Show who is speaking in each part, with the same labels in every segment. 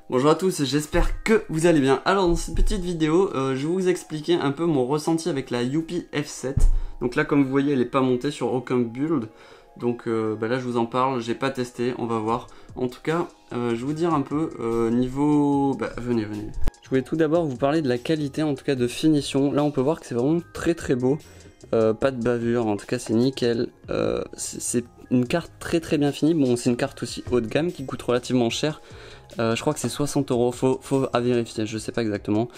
Speaker 1: Bonjour à tous, j'espère que vous allez bien. Alors dans cette petite vidéo, je vais vous expliquer un peu mon ressenti avec la Youpi F7. Donc là comme vous voyez elle n'est pas montée sur aucun build. Donc là je vous en parle, j'ai pas testé, on va voir. En tout cas, je vais vous dire un peu niveau... venez. Je voulais tout d'abord vous parler de la qualité, en tout cas de finition. Là on peut voir que c'est vraiment très beau. Pas de bavure, en tout cas c'est nickel. C'est une carte très bien finie. Bon, c'est une carte aussi haut de gamme qui coûte relativement cher. Je crois que c'est 60 €, faut à vérifier, je sais pas exactement.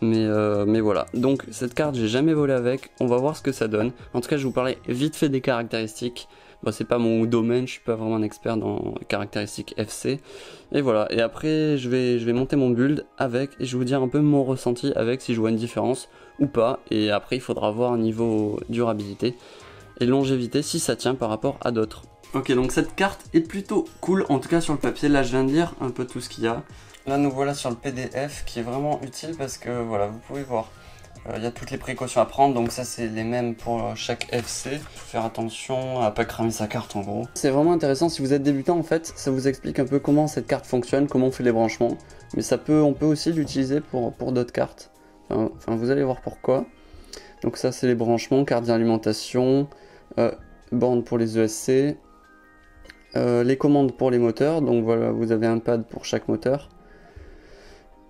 Speaker 1: Mais voilà, donc cette carte j'ai jamais volé avec, on va voir ce que ça donne. En tout cas je vais vous parler vite fait des caractéristiques. Bon, c'est pas mon domaine, je suis pas vraiment un expert dans les caractéristiques FC. Et voilà, et après je vais monter mon build avec et je vais vous dire un peu mon ressenti avec, si je vois une différence ou pas. Et après il faudra voir niveau durabilité et longévité si ça tient par rapport à d'autres. Ok, donc cette carte est plutôt cool, en tout cas sur le papier. Là je viens de lire un peu tout ce qu'il y a. Là nous voilà sur le PDF qui est vraiment utile parce que voilà, vous pouvez voir, il y a toutes les précautions à prendre. Donc ça c'est les mêmes pour chaque FC. Faut faire attention à pas cramer sa carte en gros. C'est vraiment intéressant si vous êtes débutant en fait, ça vous explique un peu comment cette carte fonctionne, comment on fait les branchements. Mais on peut aussi l'utiliser pour d'autres cartes. Enfin vous allez voir pourquoi. Donc ça c'est les branchements, carte d'alimentation, borne pour les ESC. Les commandes pour les moteurs, donc voilà, vous avez un pad pour chaque moteur.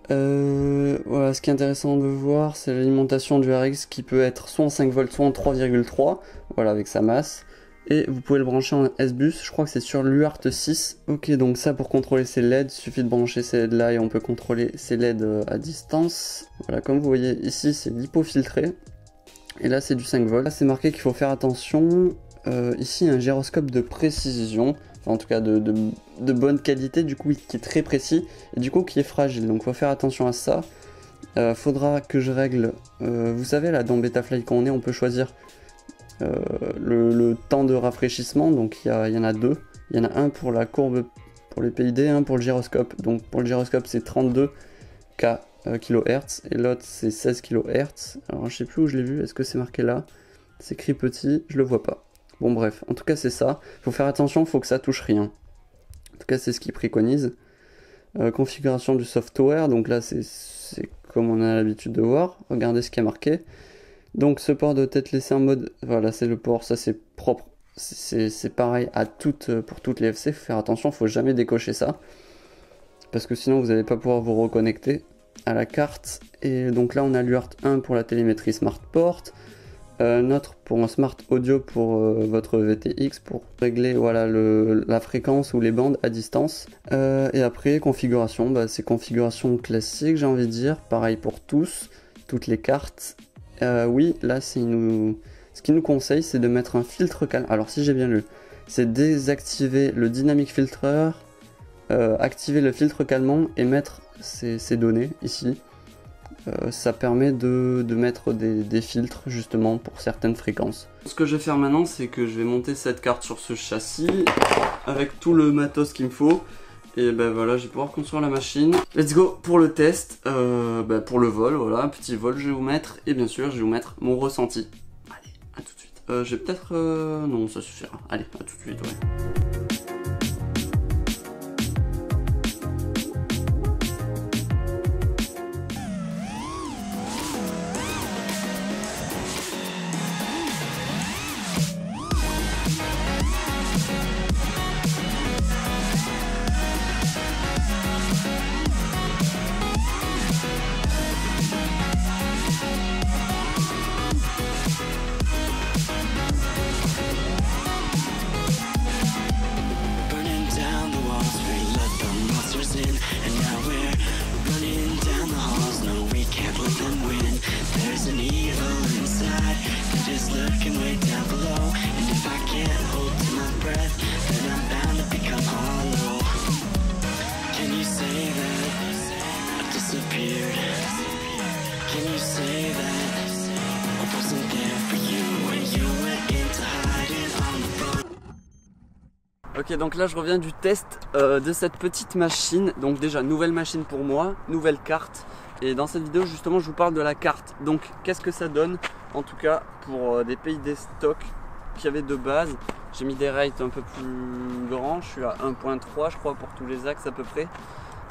Speaker 1: Voilà, ce qui est intéressant de voir, c'est l'alimentation du RX qui peut être soit en 5 volts, soit en 3,3, voilà, avec sa masse. Et vous pouvez le brancher en S-Bus, je crois que c'est sur l'UART 6. Ok, donc ça pour contrôler ces LED, il suffit de brancher ces LED là et on peut contrôler ces LED à distance. Voilà, comme vous voyez ici, c'est l'hypofiltré. Et là, c'est du 5 volts. Là, c'est marqué qu'il faut faire attention. Ici, un gyroscope de précision. En tout cas de bonne qualité, du coup qui est très précis et du coup qui est fragile, donc faut faire attention à ça. Faudra que je règle, vous savez là dans Betaflight quand on peut choisir le temps de rafraîchissement, donc il y en a deux. Il y en a un pour la courbe pour les PID, un pour le gyroscope. Donc pour le gyroscope c'est 32 kHz et l'autre c'est 16 kHz. Alors je sais plus où je l'ai vu, est-ce que c'est marqué là? C'est écrit petit, je le vois pas. Bon bref, en tout cas c'est ça, faut faire attention, faut que ça touche rien. En tout cas c'est ce qu'ils préconisent. Configuration du software, donc là c'est comme on a l'habitude de voir, regardez ce qui est marqué. Donc ce port doit être laissé en mode, voilà c'est le port, ça c'est propre, c'est pareil pour toutes les FC, faut faire attention, faut jamais décocher ça. Parce que sinon vous n'allez pas pouvoir vous reconnecter à la carte. Et donc là on a l'UART 1 pour la télémétrie Smart Port. Notre pour un smart audio pour votre VTX pour régler voilà la fréquence ou les bandes à distance. Et après configuration, c'est configuration classique j'ai envie de dire, pareil pour toutes les cartes. Oui là ce qu'il nous conseille c'est de mettre un filtre calme. Alors si j'ai bien lu, c'est désactiver le dynamic filter, activer le filtre calmant et mettre ces données ici. Ça permet de mettre des filtres justement pour certaines fréquences. Ce que je vais faire maintenant c'est que je vais monter cette carte sur ce châssis avec tout le matos qu'il me faut. Et ben voilà, je vais pouvoir construire la machine. Let's go pour le test, pour le vol, voilà, un petit vol je vais vous mettre. Et bien sûr je vais vous mettre mon ressenti. Allez, à tout de suite. Je vais peut-être... non ça suffira. Allez, à tout de suite, ouais. Ok, donc là je reviens du test de cette petite machine. Donc déjà nouvelle machine pour moi, nouvelle carte. Et dans cette vidéo justement je vous parle de la carte. Donc qu'est-ce que ça donne en tout cas pour des PID stock qu'il y avait de base. J'ai mis des rates un peu plus grands, je suis à 1.3 je crois pour tous les axes à peu près.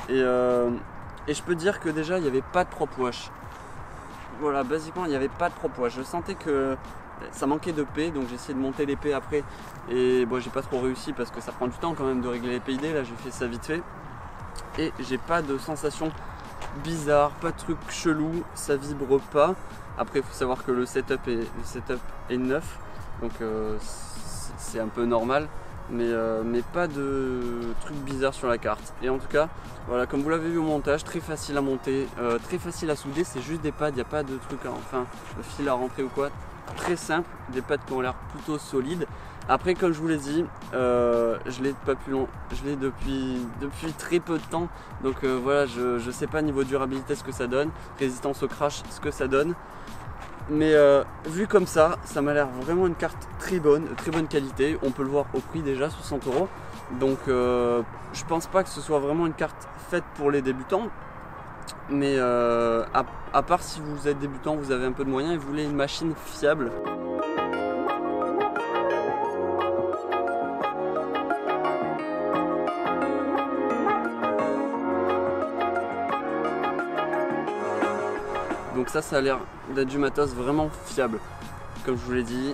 Speaker 1: Et je peux dire que déjà il n'y avait pas de prop wash. Voilà, basiquement il n'y avait pas de prop wash. Je sentais que ça manquait de P, donc j'ai essayé de monter les P après. Et bon, j'ai pas trop réussi parce que ça prend du temps quand même de régler les PID. Là j'ai fait ça vite fait. Et j'ai pas de sensation bizarre, pas de truc chelou, ça vibre pas. Après il faut savoir que le setup est neuf, donc c'est un peu normal, mais pas de truc bizarre sur la carte. Et en tout cas, voilà, comme vous l'avez vu au montage, très facile à monter, très facile à souder, c'est juste des pads, il n'y a pas de truc, enfin, de fil à rentrer ou quoi. Très simple, des pads qui ont l'air plutôt solides. Après, comme je vous l'ai dit, je l'ai pas plus long, je l'ai depuis très peu de temps, donc voilà, je sais pas niveau durabilité ce que ça donne, résistance au crash ce que ça donne, mais vu comme ça m'a l'air vraiment une carte très bonne qualité. On peut le voir au prix déjà, 60 €. Donc je pense pas que ce soit vraiment une carte faite pour les débutants. Mais à part si vous êtes débutant, vous avez un peu de moyens et vous voulez une machine fiable. Donc ça a l'air d'être du matos vraiment fiable. Comme je vous l'ai dit,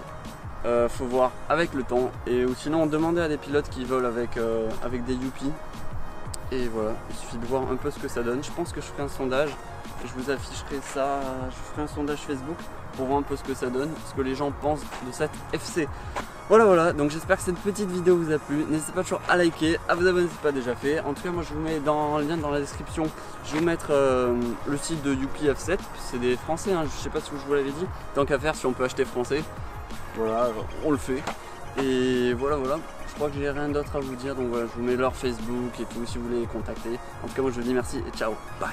Speaker 1: faut voir avec le temps. Et ou sinon demandez à des pilotes qui volent avec des Youpi. Et voilà, il suffit de voir un peu ce que ça donne. Je pense que je ferai un sondage. Je vous afficherai ça, je ferai un sondage Facebook pour voir un peu ce que ça donne, ce que les gens pensent de cette FC. Voilà, donc j'espère que cette petite vidéo vous a plu. N'hésitez pas toujours à liker, à vous abonner si ce n'est pas déjà fait. En tout cas, moi je vous mets dans le lien dans la description, je vais vous mettre le site de Youpi F7. C'est des Français, hein, je sais pas si je vous l'avais dit. Tant qu'à faire, si on peut acheter français, voilà, on le fait. Et voilà, je crois que j'ai rien d'autre à vous dire. Donc voilà, je vous mets leur Facebook et tout si vous voulez les contacter. En tout cas, moi je vous dis merci et ciao, bye.